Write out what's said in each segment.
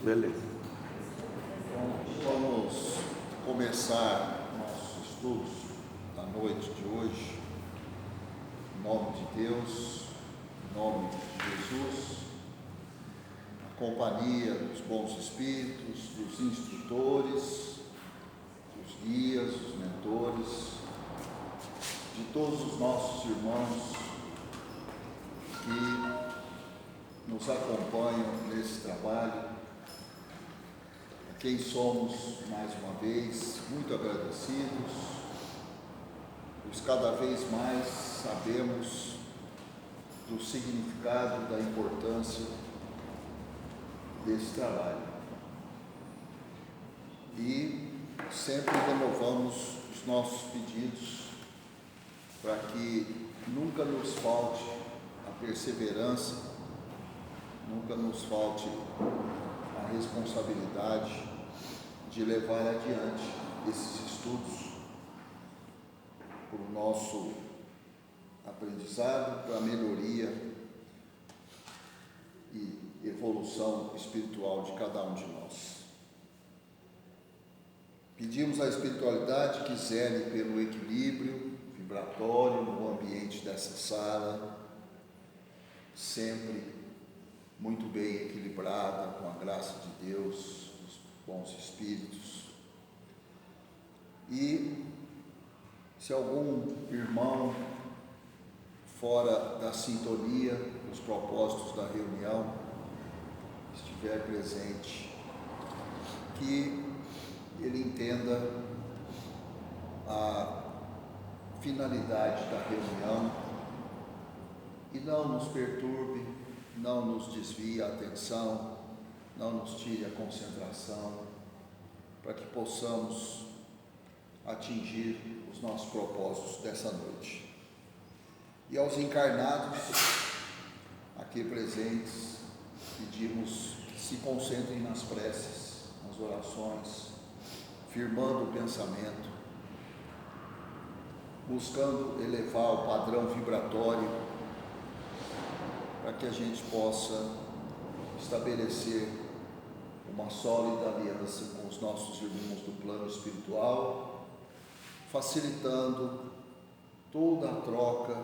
Beleza. Vamos começar nossos estudos da noite de hoje, em nome de Deus, em nome de Jesus, a companhia dos bons espíritos, dos instrutores, dos guias, dos mentores, de todos os nossos irmãos que nos acompanham nesse trabalho, a quem somos, mais uma vez, muito agradecidos, pois cada vez mais sabemos do significado, da importância desse trabalho. E sempre renovamos os nossos pedidos para que nunca nos falte a perseverança, nunca nos falte a responsabilidade de levar adiante esses estudos para o nosso aprendizado, para a melhoria e evolução espiritual de cada um de nós. Pedimos à espiritualidade que zele pelo equilíbrio vibratório no ambiente dessa sala, sempre muito bem equilibrada, com a graça de Deus, dos bons espíritos. E se algum irmão fora da sintonia dos propósitos da reunião estiver presente, que ele entenda a finalidade da reunião e não nos perturbe, não nos desvie a atenção, não nos tire a concentração, para que possamos atingir os nossos propósitos dessa noite. E aos encarnados aqui presentes, pedimos que se concentrem nas preces, nas orações, firmando o pensamento, buscando elevar o padrão vibratório, para que a gente possa estabelecer uma sólida aliança com os nossos irmãos do plano espiritual, facilitando toda a troca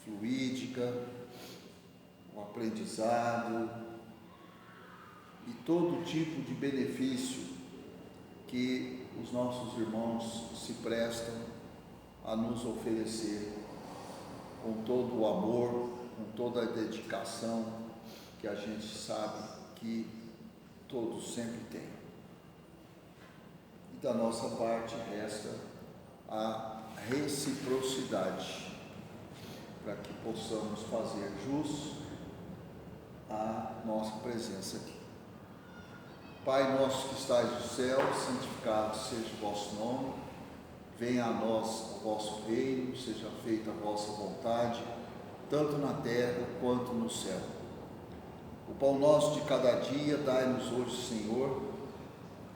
fluídica, o aprendizado e todo tipo de benefício que os nossos irmãos se prestam a nos oferecer com todo o amor, com toda a dedicação que a gente sabe que todos sempre têm. E da nossa parte resta a reciprocidade, para que possamos fazer jus à nossa presença aqui. Pai nosso que estais no céu, santificado seja o vosso nome, venha a nós o vosso reino, seja feita a vossa vontade, tanto na terra quanto no céu. O pão nosso de cada dia dai-nos hoje, Senhor.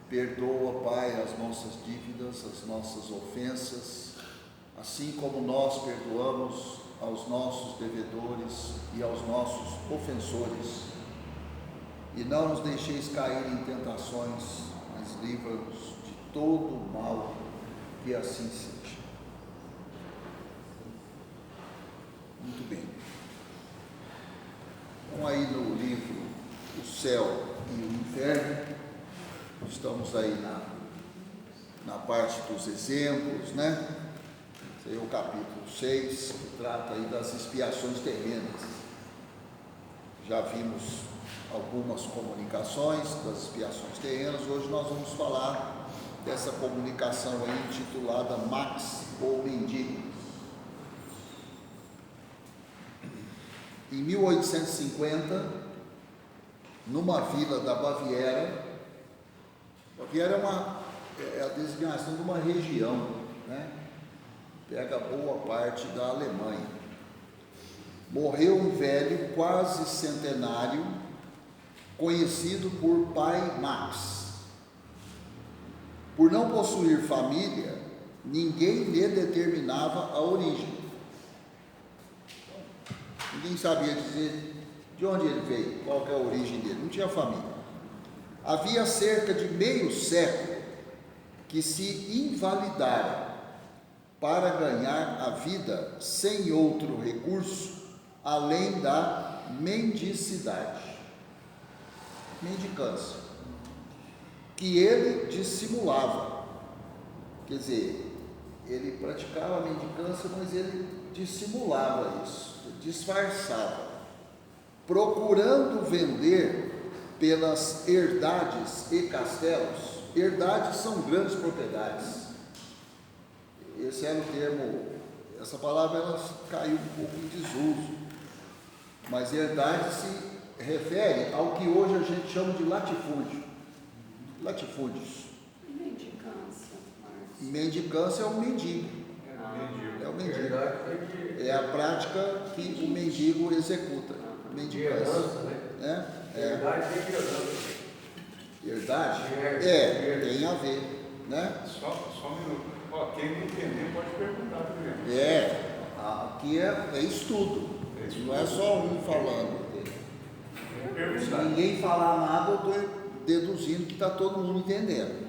Perdoa, Pai, as nossas dívidas, as nossas ofensas, assim como nós perdoamos aos nossos devedores e aos nossos ofensores. E não nos deixeis cair em tentações, mas livra-nos de todo o mal, que assim seja. Muito bem. Então, aí no livro O Céu e o Inferno, estamos aí na parte dos exemplos, né? Esse aí é o capítulo 6, que trata aí das expiações terrenas. Já vimos algumas comunicações das expiações terrenas. Hoje nós vamos falar dessa comunicação aí intitulada Max ou Mendigo. Em 1850, numa vila da Baviera, Baviera é a designação de uma região, né? Pega boa parte da Alemanha. Morreu um velho quase centenário, conhecido por Pai Max. Por não possuir família, ninguém lhe determinava a origem. Ninguém sabia dizer de onde ele veio, qual que é a origem dele, não tinha família. Havia cerca de meio século que se invalidara para ganhar a vida sem outro recurso além da mendicidade, mendicância, que ele dissimulava. Quer dizer, ele praticava a mendicância, mas ele dissimulava isso, disfarçava, procurando vender pelas herdades e castelos. Herdades são grandes propriedades. Esse era o termo, essa palavra ela caiu um pouco em desuso, mas herdade se refere ao que hoje a gente chama de latifúndio. Latifúndios. E mendicância, Marcos? Mendicância é o mendigo. É o mendigo. É a prática que o mendigo executa. Mendicância. Herdade tem herança. Herdade? Tem a ver, né? Só um minuto. Quem não entender pode perguntar primeiro. Aqui é estudo. Não é só um falando. Se ninguém falar nada, eu estou deduzindo que está todo mundo entendendo.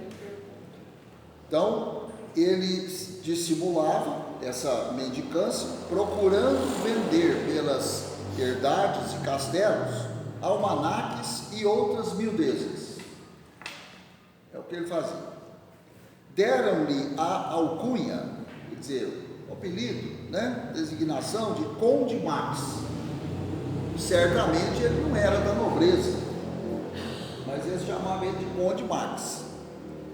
Então, ele dissimulava essa mendicância, procurando vender pelas herdades e castelos almanaques e outras miudezas. É o que ele fazia. Deram-lhe a alcunha, quer dizer, o apelido, né? Designação de Conde Max. Certamente ele não era da nobreza, mas eles chamavam ele de Conde Max.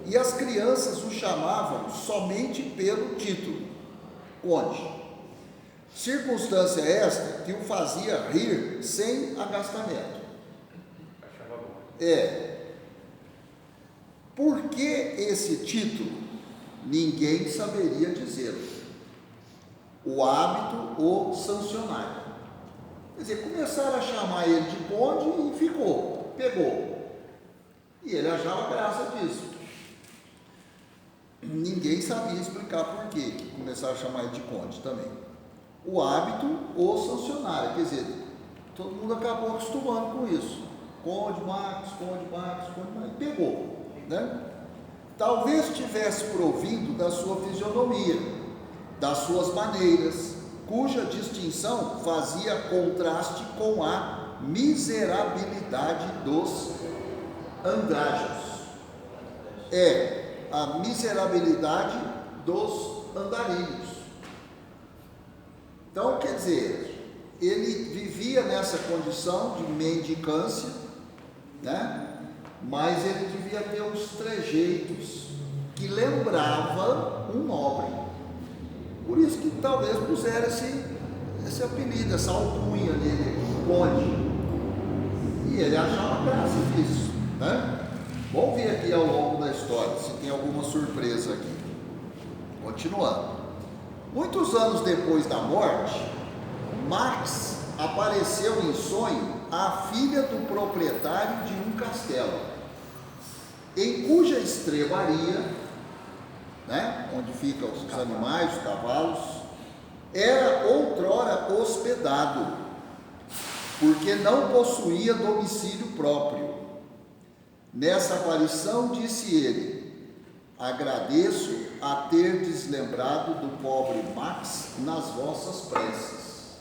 E as crianças o chamavam somente pelo título, Conde. Circunstância esta que o fazia rir sem agastamento. Achava bom. Por que esse título? Ninguém saberia dizê-lo. O hábito o sancionaria. Quer dizer, começaram a chamar ele de conde e ficou, pegou. E ele achava graça disso. Ninguém sabia explicar por quê que começaram a chamar ele de conde também. O hábito o sancionaria, quer dizer, todo mundo acabou acostumando com isso. Conde Max, pegou. Né? Talvez tivesse provindo da sua fisionomia, das suas maneiras, cuja distinção fazia contraste com a miserabilidade dos andrajos. A miserabilidade dos andarilhos. Então, quer dizer, ele vivia nessa condição de mendicância, né? Mas ele devia ter uns trejeitos que lembrava um nobre. Por isso que talvez puseram esse apelido, essa alcunha dele, conde. E ele achava graça disso, né? Vamos ver aqui ao longo da história se tem alguma surpresa aqui. Continuando. Muitos anos depois da morte, Max apareceu em sonho a filha do proprietário de um castelo, em cuja estrebaria, né, onde ficam os animais, os cavalos, era outrora hospedado, porque não possuía domicílio próprio. Nessa aparição disse ele: agradeço a terdes lembrado do pobre Max nas vossas preces.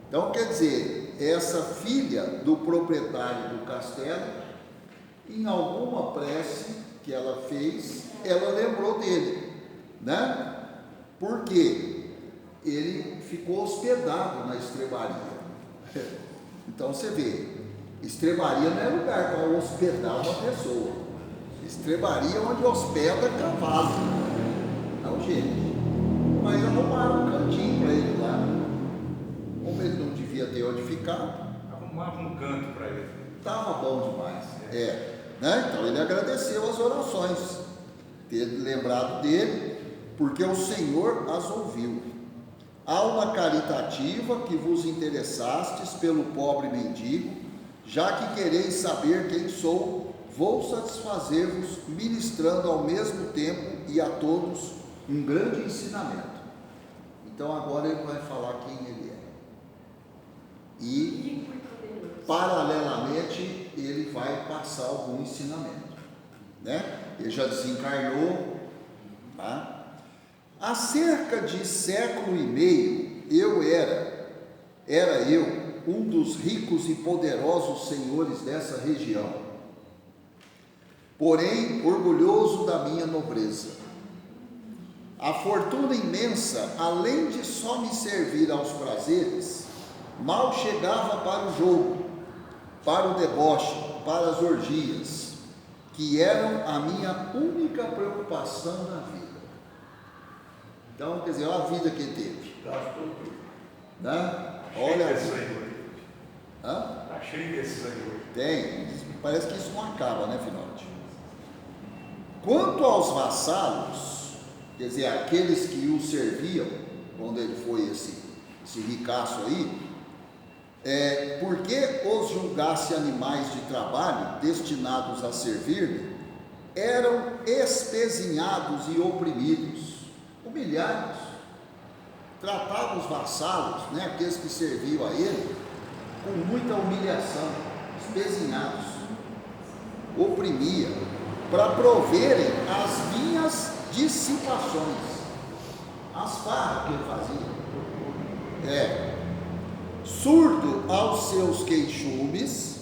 Então, quer dizer, essa filha do proprietário do castelo, em alguma prece que ela fez, ela lembrou dele, né? Porque ele ficou hospedado na estrebaria. Então você vê, estrebaria não é lugar para hospedar uma pessoa. Estrebaria é onde hospeda cavalo. Não, gente. Mas arrumaram um cantinho para ele lá. Como ele não devia ter onde ficar, Arrumava um canto para ele. estava bom demais. Né? Então ele agradeceu as orações, ter lembrado dele, porque o Senhor as ouviu. Alma caritativa que vos interessastes pelo pobre mendigo, já que quereis saber quem sou, vou satisfazer-vos, ministrando ao mesmo tempo e a todos um grande ensinamento. Então agora ele vai falar quem ele é. E, paralelamente, ele vai passar passar algum ensinamento, né? Ele já desencarnou, tá? Há cerca de século e meio, era eu um dos ricos e poderosos senhores dessa região, porém orgulhoso da minha nobreza. A fortuna imensa, além de só me servir aos prazeres, mal chegava para o jogo, para o deboche, para as orgias, que eram a minha única preocupação na vida. Então, quer dizer, olha a vida que ele teve, né? Olha a vida. Está cheio desse sangue hoje. Tem, parece que isso não acaba, né, Finote? Quanto aos vassalos, quer dizer, aqueles que o serviam, quando ele foi esse ricaço aí, por que os julgasse animais de trabalho destinados a servir-me, eram espezinhados e oprimidos, humilhados, tratavam os vassalos, né, aqueles que serviam a ele, com muita humilhação, espezinhados, oprimia, para proverem as minhas dissipações, as farras que ele fazia, surdo aos seus queixumes,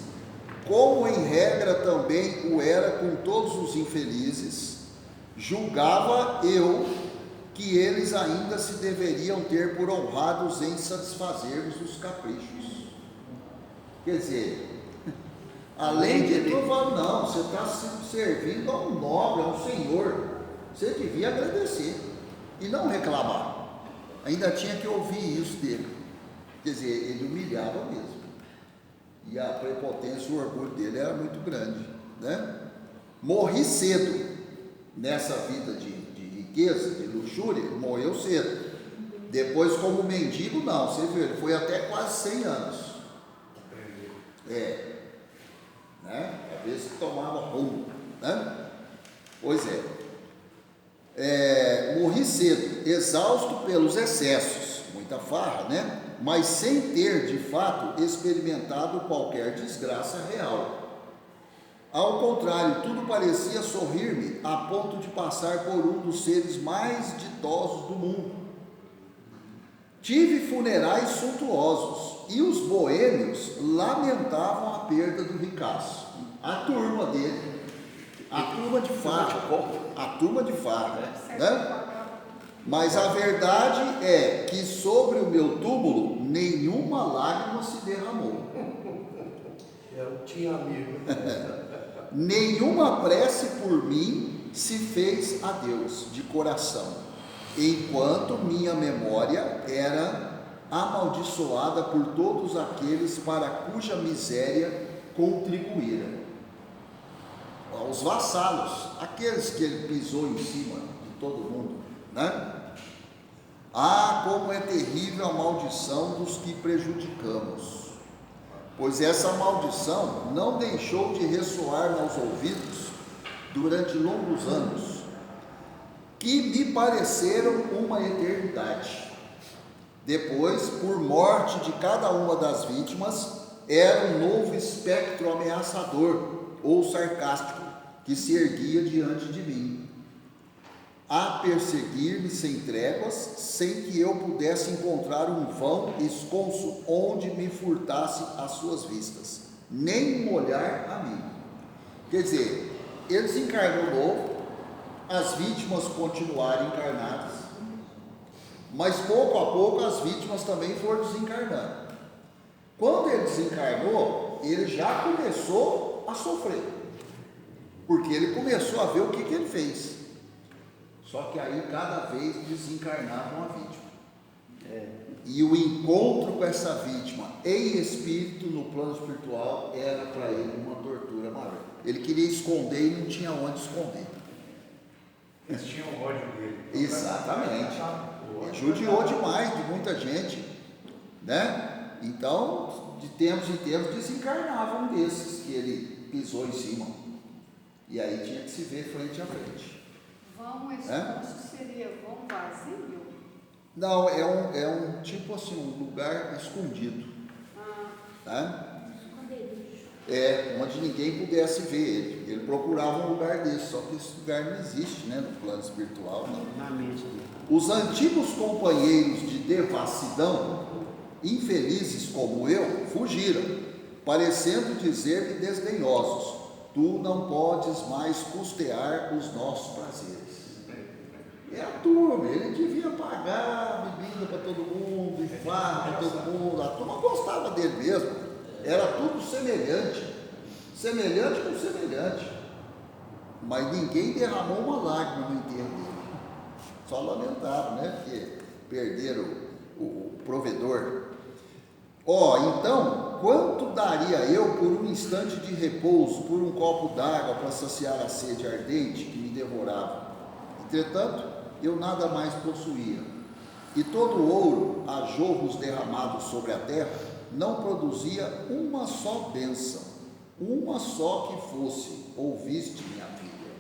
como em regra também o era com todos os infelizes, julgava eu que eles ainda se deveriam ter por honrados em satisfazer-vos os caprichos. Quer dizer, além de tudo, não, você está se servindo a um nobre, a um senhor, você devia agradecer e não reclamar. Ainda tinha que ouvir isso dele. Quer dizer, ele humilhava mesmo. E a prepotência, o orgulho dele era muito grande, né? Morri cedo nessa vida de riqueza, de luxúria, morreu cedo. Depois, como mendigo, não, você viu, ele foi até quase 100 anos. Né? A vez que tomava rumo, né? Pois morri cedo, exausto pelos excessos, muita farra, né? Mas sem ter, de fato, experimentado qualquer desgraça real. Ao contrário, tudo parecia sorrir-me a ponto de passar por um dos seres mais ditosos do mundo. Tive funerais suntuosos e os boêmios lamentavam a perda do ricaço. A turma dele, a turma de farra, né? Mas a verdade é que sobre o meu túmulo nenhuma lágrima se derramou. Eu tinha amigo. Nenhuma prece por mim se fez a Deus de coração, enquanto minha memória era amaldiçoada por todos aqueles para cuja miséria contribuíram. Os vassalos, aqueles que ele pisou em cima de todo mundo, né? Ah, como é terrível a maldição dos que prejudicamos, pois essa maldição não deixou de ressoar nos ouvidos durante longos anos, que me pareceram uma eternidade. Depois, por morte de cada uma das vítimas, era um novo espectro ameaçador ou sarcástico que se erguia diante de mim, a perseguir-me sem tréguas, sem que eu pudesse encontrar um vão esconso onde me furtasse as suas vistas, nem um olhar a mim. Quer dizer, ele desencarnou novo, as vítimas continuaram encarnadas, mas pouco a pouco as vítimas também foram desencarnando. Quando ele desencarnou, ele já começou a sofrer, porque ele começou a ver o que ele fez. Só que aí cada vez desencarnava uma vítima. E o encontro com essa vítima em espírito, no plano espiritual, era para ele uma tortura maior. Ele queria esconder e não tinha onde esconder. Eles tinham ódio dele. Exatamente. Judiou demais de muita gente, né? Então, de tempos em tempos, desencarnava um desses que ele pisou em cima. E aí tinha que se ver frente a frente. Vão esconso seria vão vazio? Não, é um tipo assim, um lugar escondido. Tá? onde ninguém pudesse ver ele. Ele procurava um lugar desse, só que esse lugar não existe, né, no plano espiritual. Não. Na mente dele. Os antigos companheiros de devassidão, infelizes como eu, fugiram, parecendo dizer-me desdenhosos: tu não podes mais custear os nossos prazeres. É a turma, ele devia pagar bebida para todo mundo, e farra para todo mundo, a turma gostava dele mesmo, era tudo semelhante com semelhante, mas ninguém derramou uma lágrima no enterro dele, só lamentaram, né, porque perderam o provedor. Então, quanto daria eu por um instante de repouso, por um copo d'água para saciar a sede ardente que me devorava? Entretanto, eu nada mais possuía, e todo o ouro a jorros derramados sobre a terra não produzia uma só bênção, uma só que fosse: ouviste, minha filha.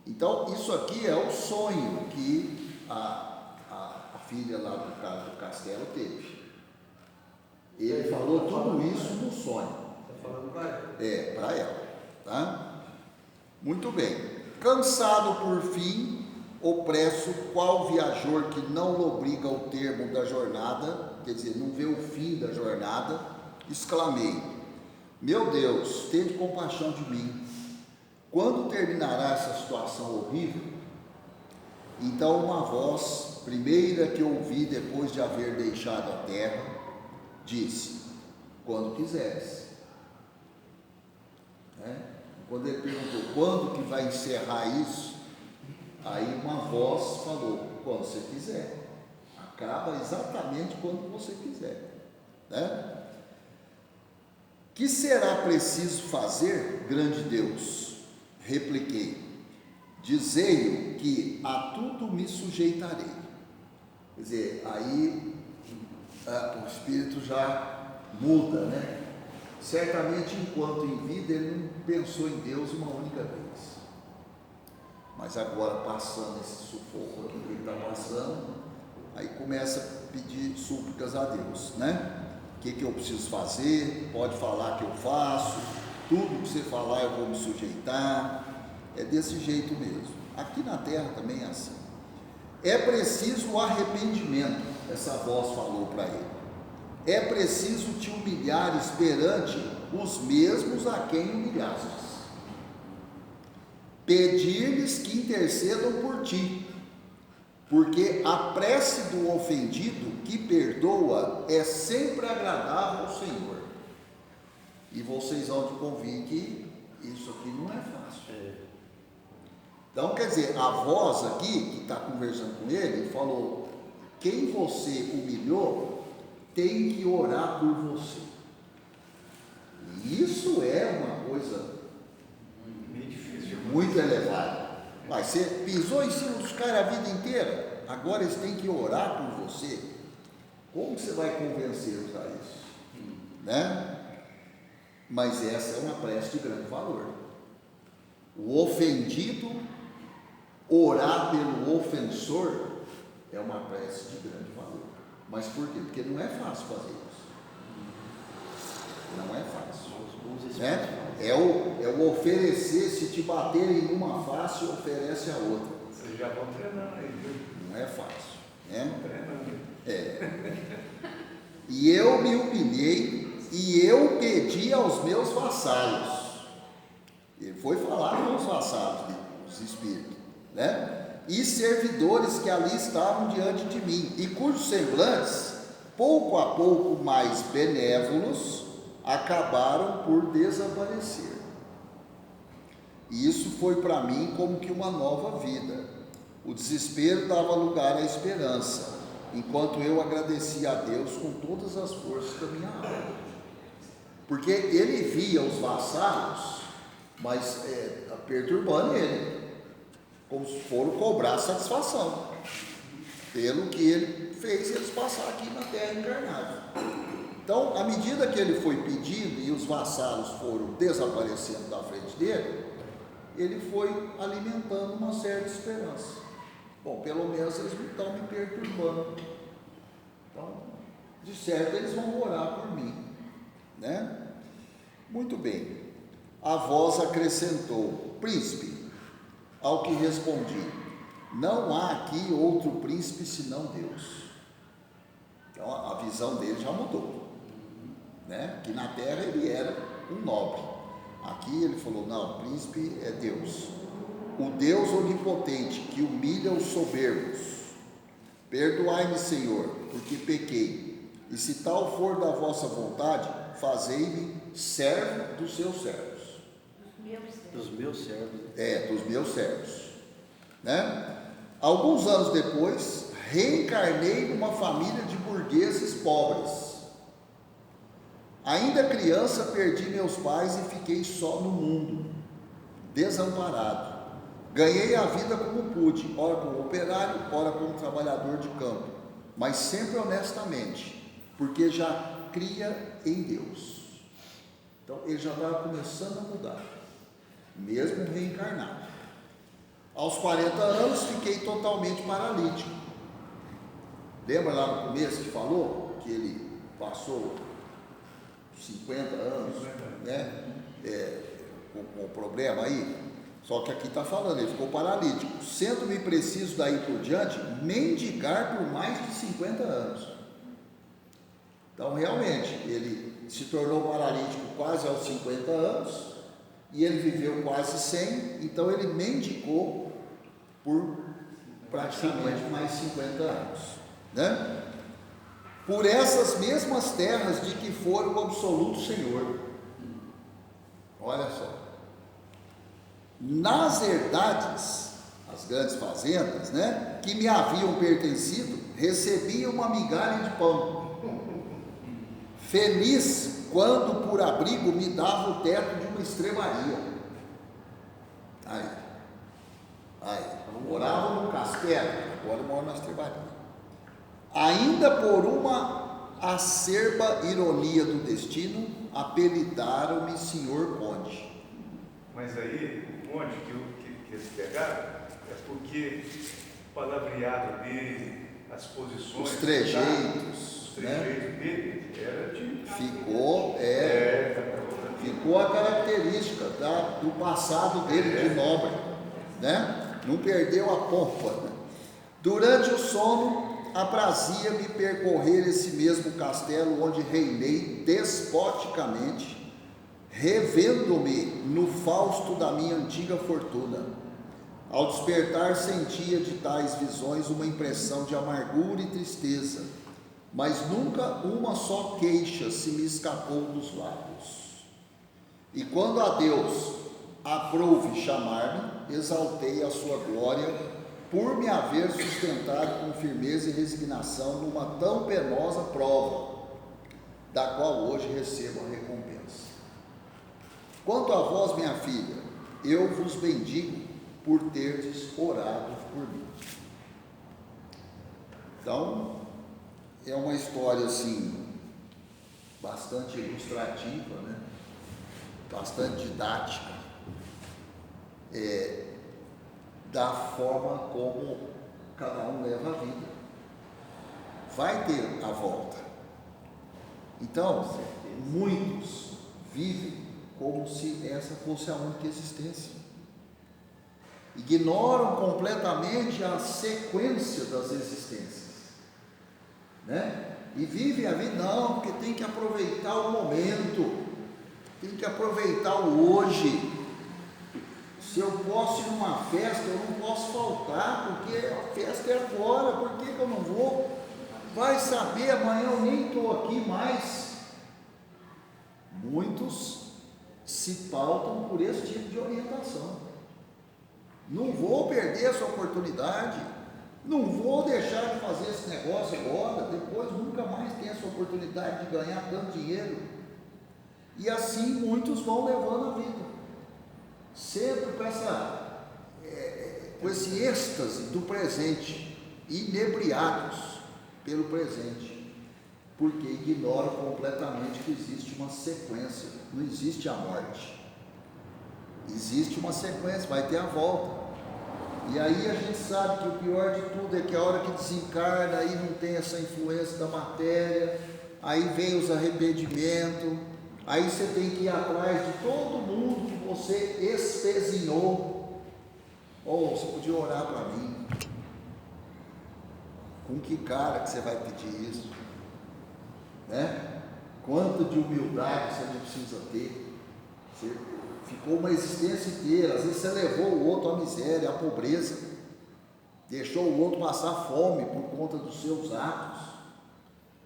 Então, isso aqui é o sonho que a filha lá do castelo teve. Ele falou tudo isso no sonho. Está falando para ela? Para ela, tá? Muito bem. Cansado por fim, opresso, qual viajor que não lobriga o termo da jornada, quer dizer, não vê o fim da jornada, exclamei: meu Deus, tende compaixão de mim. Quando terminará essa situação horrível? Então uma voz, primeira que ouvi depois de haver deixado a terra, disse: quando quiseres. Quando ele perguntou quando que vai encerrar isso, aí uma voz falou: quando você quiser. Acaba exatamente quando você quiser, né? Que será preciso fazer, grande Deus? Repliquei: dizei-o que a tudo me sujeitarei. Quer dizer, aí o espírito já muda, né? Certamente, enquanto em vida, ele não pensou em Deus uma única vez. Mas agora, passando esse sufoco aqui que ele está passando, aí começa a pedir súplicas a Deus, né? O que eu preciso fazer? Pode falar que eu faço. Tudo que você falar eu vou me sujeitar. É desse jeito mesmo. Aqui na terra também é assim. É preciso o arrependimento, essa voz falou para ele. É preciso te humilhares perante os mesmos a quem humilhastes. Pedir-lhes que intercedam por ti, porque a prece do ofendido que perdoa é sempre agradável ao Senhor. E vocês vão te convir que isso aqui não é fácil. Então, quer dizer, a voz aqui, que está conversando com ele, falou: quem você humilhou tem que orar por você. E isso é uma coisa muito elevada. Mas você pisou em cima dos caras a vida inteira, agora eles têm que orar por você. Como você vai convencê-los a isso? Né? Mas essa é uma prece de grande valor. O ofendido orar pelo ofensor é uma prece de grande valor. Mas por quê? Porque não é fácil fazer isso. Não é fácil. Né? É o oferecer, se te baterem numa face, oferece a outra. Vocês já vão treinando aí, viu? Não é fácil. Né? Treinando. E eu me humilhei e eu pedi aos meus vassalos. Ele foi falar com os vassalos, os espíritos, né? E servidores que ali estavam diante de mim, e cujos semblantes, pouco a pouco mais benévolos, acabaram por desaparecer. E isso foi para mim como que uma nova vida. O desespero dava lugar à esperança, enquanto eu agradecia a Deus com todas as forças da minha alma. Porque ele via os vassalos, mas perturbando ele, como se foram cobrar satisfação pelo que ele fez eles passar aqui na terra encarnada. Então, à medida que ele foi pedindo e os vassalos foram desaparecendo da frente dele, ele foi alimentando uma certa esperança. Bom, pelo menos eles não estão me perturbando. Então, de certo, eles vão orar por mim. né? Muito bem. A voz acrescentou: príncipe. Ao que respondi: não há aqui outro príncipe senão Deus. Então a visão dele já mudou, né? Que na terra ele era um nobre. Aqui ele falou: não, o príncipe é Deus, o Deus onipotente que humilha os soberbos. Perdoai-me, Senhor, porque pequei, e se tal for da vossa vontade, fazei-me servo dos seus servos. Dos meus servos. Dos meus servos, né? Alguns anos depois, reencarnei numa família de burgueses pobres. Ainda criança, perdi meus pais e fiquei só no mundo, desamparado. Ganhei a vida como pude, ora como operário, ora como trabalhador de campo, mas sempre honestamente, porque já cria em Deus. Então ele já estava começando a mudar, mesmo reencarnado. Aos 40 anos fiquei totalmente paralítico. Lembra lá no começo que falou que ele passou 50 anos, né? Com o problema aí? Só que aqui está falando, ele ficou paralítico, sendo-me preciso daí por diante mendigar por mais de 50 anos. Então realmente ele se tornou paralítico quase aos 50 anos e ele viveu quase 100, então ele mendigou por praticamente mais 50 anos, né? Por essas mesmas terras de que foi o absoluto Senhor. Olha só. Nas herdades, as grandes fazendas, né, que me haviam pertencido, recebia uma migalha de pão. Feliz quando por abrigo me dava o teto de uma estrebaria. Morava no castelo, agora moro na estrebaria. Ainda por uma acerba ironia do destino, apelidaram-me Senhor Conde. Mas aí, o conde que eles pegaram é porque o palavreado dele, as posições, os trejeitos, dele era de... Ficou a característica do passado dele de nobre, né? Não perdeu a pompa, né? Durante o sono, aprazia-me percorrer esse mesmo castelo onde reinei despoticamente, revendo-me no fausto da minha antiga fortuna. Ao despertar, sentia de tais visões uma impressão de amargura e tristeza, mas nunca uma só queixa se me escapou dos lábios. E quando a Deus aprouve chamar-me, exaltei a sua glória por me haver sustentado com firmeza e resignação numa tão penosa prova, da qual hoje recebo a recompensa. Quanto a vós, minha filha, eu vos bendigo por terdes orado por mim. Então, é uma história assim, bastante ilustrativa, né? Bastante didática, da forma como cada um leva a vida. Vai ter a volta. Então, muitos vivem como se essa fosse a única existência. Ignoram completamente a sequência das existências, né? E vivem a vida, não, porque tem que aproveitar o momento, tem que aproveitar o hoje. Se eu posso ir numa festa, eu não posso faltar, porque a festa é agora, por que eu não vou? Vai saber, amanhã eu nem estou aqui mais. Muitos se pautam por esse tipo de orientação. Não vou perder essa oportunidade, não vou deixar de fazer esse negócio agora, depois nunca mais tem essa oportunidade de ganhar tanto dinheiro. E assim muitos vão levando a vida, sempre com esse êxtase do presente, inebriados pelo presente, porque ignoram completamente que existe uma sequência, não existe a morte. Existe uma sequência, vai ter a volta. E aí a gente sabe que o pior de tudo é que a hora que desencarna, aí não tem essa influência da matéria, aí vem os arrependimentos, Aí você tem que ir atrás de todo mundo que você espezinhou. Você podia orar para mim. Com que cara que você vai pedir isso? Né? Quanto de humildade você não precisa ter? Você ficou uma existência inteira, às vezes você levou o outro à miséria, à pobreza, deixou o outro passar fome por conta dos seus atos,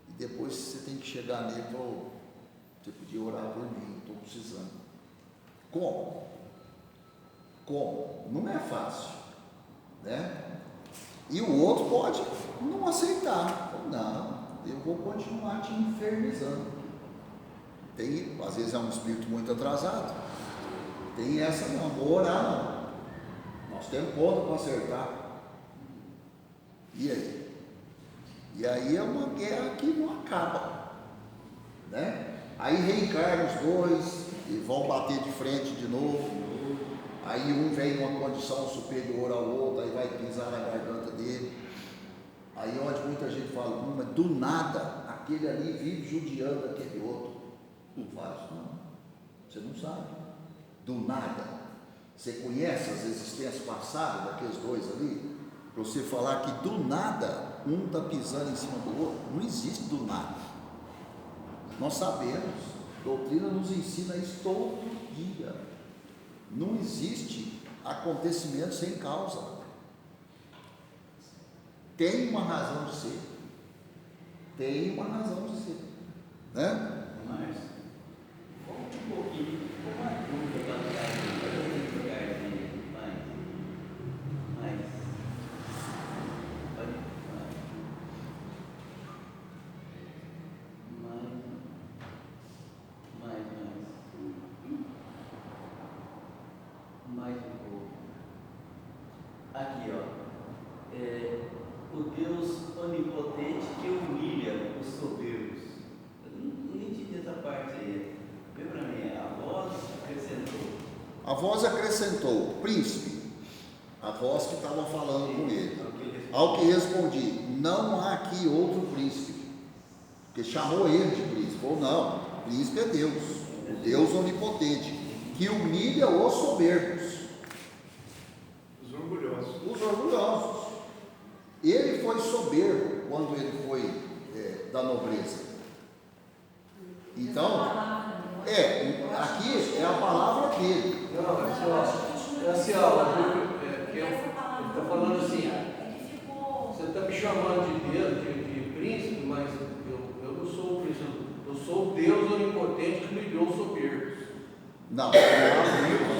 e depois você tem que chegar nele e falar: você podia orar por mim, estou precisando. Como? Não é fácil, né? E o outro pode não aceitar. Não, eu vou continuar te infernizando. Às vezes é um espírito muito atrasado. Tem essa não, vou orar não. Nós temos conta para acertar. E aí? E aí é uma guerra que não acaba, né? Aí reencarnam os dois e vão bater de frente de novo. Aí um vem em uma condição superior ao outro, aí vai pisar na garganta dele. Aí onde muita gente fala: mas do nada aquele ali vive judiando aquele outro. Não faz, não. Você não sabe. Do nada. Você conhece as existências passadas daqueles dois ali? Para você falar que do nada um está pisando em cima do outro. Não existe do nada. Nós sabemos. A doutrina nos ensina isso todo dia. Não existe acontecimento sem causa. Tem uma razão de ser. Tem uma razão de ser. Né? Mas, volta um pouquinho, uma dúvida para trás, mais um pouco. Aqui, ó, o Deus onipotente que humilha os soberbos. Eu não entendi essa parte aí. Vê para mim, a voz acrescentou. A voz acrescentou: príncipe. A voz que estava falando com ele. Ao que respondi: não há aqui outro príncipe. Porque chamou ele de príncipe. Ou não, príncipe é Deus, o Deus onipotente, que humilha os soberbos. Os orgulhosos. Ele foi soberbo quando ele foi da nobreza. Então, aqui é a palavra dele. Não, é assim, ó, ele está falando assim: você está me chamando de Deus, de príncipe, mas eu não sou o príncipe, eu sou o Deus onipotente que humilhou os soberbos. Não é isso.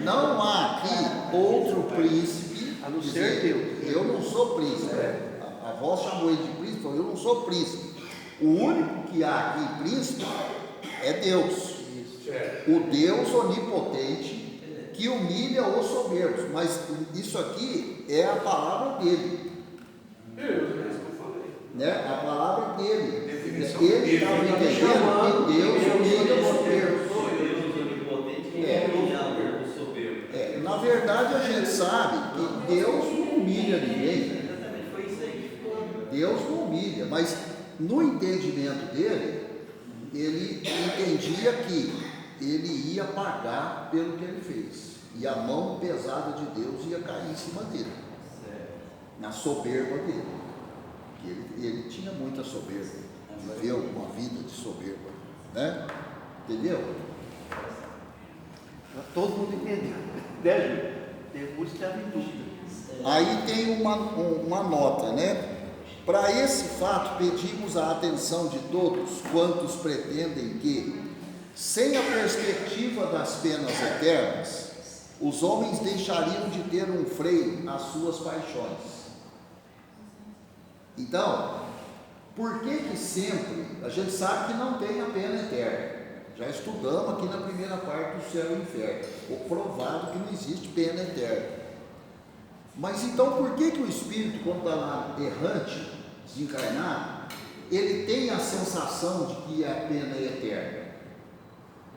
Não há aqui outro príncipe, a não ser Deus. Eu não sou príncipe. A voz chamou ele de príncipe, eu não sou príncipe. O único que há aqui príncipe é Deus. O Deus onipotente que humilha os soberbos. Mas isso aqui é a palavra dele. Né? A palavra dele. Ele estava entendendo que Deus humilha os soberbos. Na verdade, a gente sabe que Deus não humilha ninguém. Deus não humilha, mas no entendimento dele, ele entendia que ele ia pagar pelo que ele fez. E a mão pesada de Deus ia cair em cima dele. Na soberba dele. Ele tinha muita soberba. Viveu uma vida de soberba. Né? Entendeu? Todo mundo entendeu. Depois estava em dúvida. Aí tem uma nota, né? Para esse fato, pedimos a atenção de todos quantos pretendem que, sem a perspectiva das penas eternas, os homens deixariam de ter um freio às suas paixões. Então, por que sempre, a gente sabe que não tem a pena eterna? Já estudamos aqui na primeira parte do céu e inferno, provado que não existe pena eterna. Mas então por que o espírito, quando está lá errante, desencarnado, ele tem a sensação de que a pena é eterna?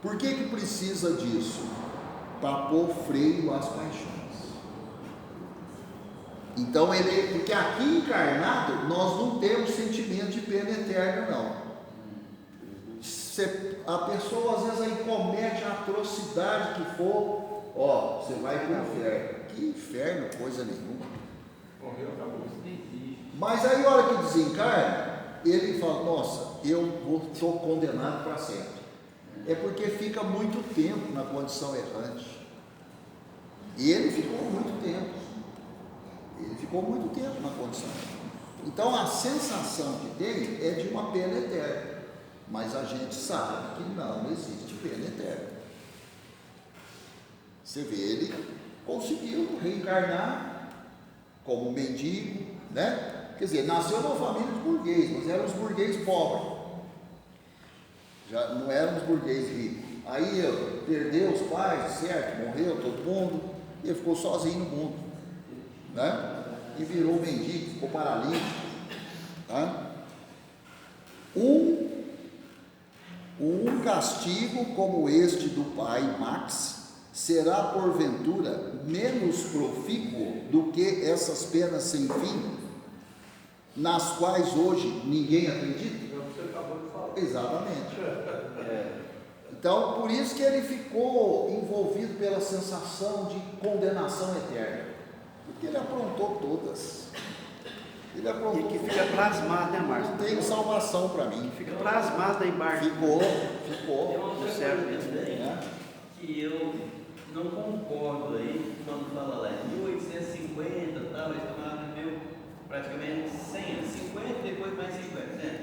Por que precisa disso? Para pôr freio às paixões. Então porque aqui encarnado nós não temos sentimento de pena eterna, não. A pessoa às vezes aí comete a atrocidade que for, ó, você vai para o inferno. Que inferno, coisa nenhuma. Morreu, acabou. Mas aí a hora que desencarna, ele fala, nossa, eu estou condenado para sempre. É porque fica muito tempo na condição errante. E ele ficou muito tempo. Ele ficou muito tempo na condição. Então a sensação que tem é de uma pena eterna. Mas a gente sabe que não existe pena eterna. Você vê, ele conseguiu reencarnar como mendigo, né? Quer dizer, nasceu numa família de burguês, mas eram os burguês pobres. Já não eram os burguês ricos. Aí ele perdeu os pais, certo? Morreu todo mundo, e ele ficou sozinho no mundo, né? E virou mendigo, ficou paralítico, tá? Um castigo como este do pai Max será porventura menos profícuo do que essas penas sem fim, nas quais hoje ninguém acredita? Você acabou de falar. Exatamente. Então, por isso que ele ficou envolvido pela sensação de condenação eterna, porque ele aprontou todas. Ele aprontou. E que fica plasmado, né, Márcio? Não tem salvação para mim. Fica plasmado aí embaixo. Ficou. Tem uma outra certo, coisa também, né? que eu não concordo aí, quando fala lá em 1850 e tal, esse camarada viveu praticamente 100 anos, 50 depois mais 50, né?